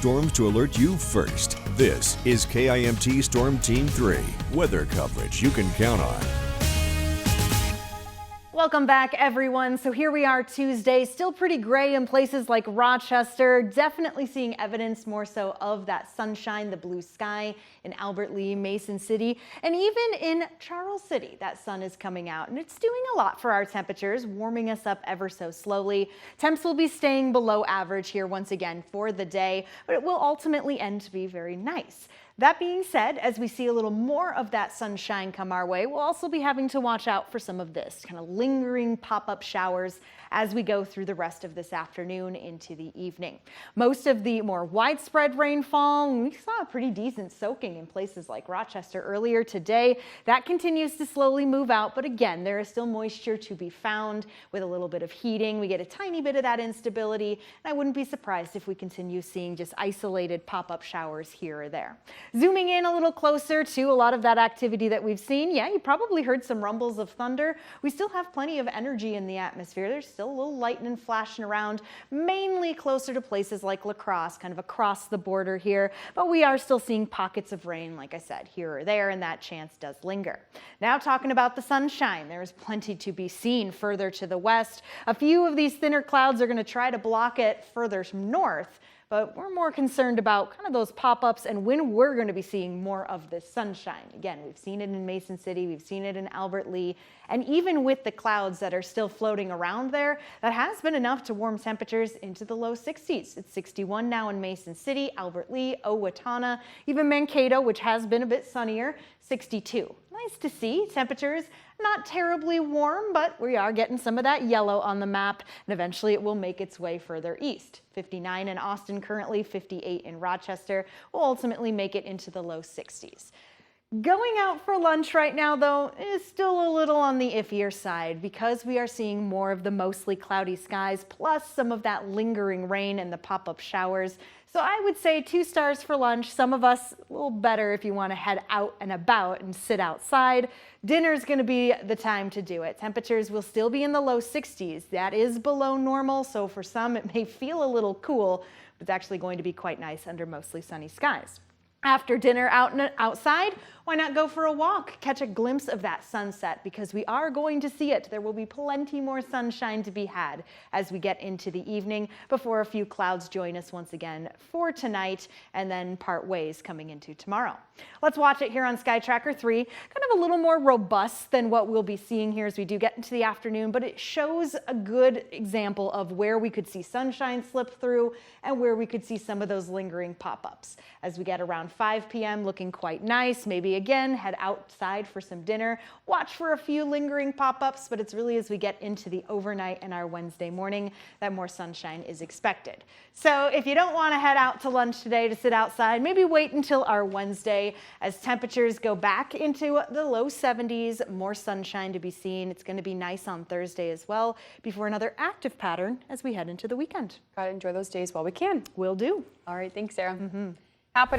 storms to alert you first. This is KIMT Storm Team 3, weather coverage you can count on. Welcome back, everyone. So here we are Tuesday, still pretty gray in places like Rochester, definitely seeing evidence more so of that sunshine, the blue sky in Albert Lea, Mason City, and even in Charles City, that sun is coming out and it's doing a lot for our temperatures, warming us up ever so slowly. Temps will be staying below average here once again for the day, but it will ultimately end to be very nice. That being said, as we see a little more of that sunshine come our way, we'll also be having to watch out for some of this kind of lingering pop-up showers as we go through the rest of this afternoon into the evening. Most of the more widespread rainfall, we saw a pretty decent soaking in places like Rochester earlier today. That continues to slowly move out, but again, there is still moisture to be found with a little bit of heating. We get a tiny bit of that instability, and I wouldn't be surprised if we continue seeing just isolated pop-up showers here or there. Zooming in a little closer to a lot of that activity that we've seen, yeah, you probably heard some rumbles of thunder. We still have plenty of energy in the atmosphere. There's still a little lightning flashing around, mainly closer to places like La Crosse, kind of across the border here, but we are still seeing pockets of rain, like I said, here or there, and that chance does linger. Now talking about the sunshine, there is plenty to be seen further to the west. A few of these thinner clouds are going to try to block it further north, but we're more concerned about kind of those pop-ups and when we're going to be seeing more of this sunshine. Again, we've seen it in Mason City, we've seen it in Albert Lea, and even with the clouds that are still floating around there, that has been enough to warm temperatures into the low 60s. It's 61 now in Mason City, Albert Lea, Owatonna, even Mankato, which has been a bit sunnier, 62. Nice to see. Temperatures not terribly warm, but we are getting some of that yellow on the map, and eventually it will make its way further east. 59 in Austin currently, 58 in Rochester, will ultimately make it into the low 60s. Going out for lunch right now, though, is still a little on the iffier side because we are seeing more of the mostly cloudy skies, plus some of that lingering rain and the pop-up showers. So I would say 2 stars for lunch. Some of us a little better if you want to head out and about and sit outside. Dinner's going to be the time to do it. Temperatures will still be in the low 60s. That is below normal, so for some it may feel a little cool, but it's actually going to be quite nice under mostly sunny skies. After dinner outside, why not go for a walk, catch a glimpse of that sunset, because we are going to see it. There will be plenty more sunshine to be had as we get into the evening before a few clouds join us once again for tonight and then part ways coming into tomorrow. Let's watch it here on Sky Tracker 3. Kind of a little more robust than what we'll be seeing here as we do get into the afternoon, but it shows a good example of where we could see sunshine slip through and where we could see some of those lingering pop-ups. As we get around 5 p.m. looking quite nice, maybe again head outside for some dinner, watch for a few lingering pop-ups, but it's really as we get into the overnight and our Wednesday morning that more sunshine is expected. So if you don't want to head out to lunch today to sit outside, maybe wait until our Wednesday as temperatures go back into the low 70s, more sunshine to be seen. It's going to be nice on Thursday as well before another active pattern as we head into the weekend. Gotta enjoy those days while we can. Will do. All right, thanks, Sarah. Happening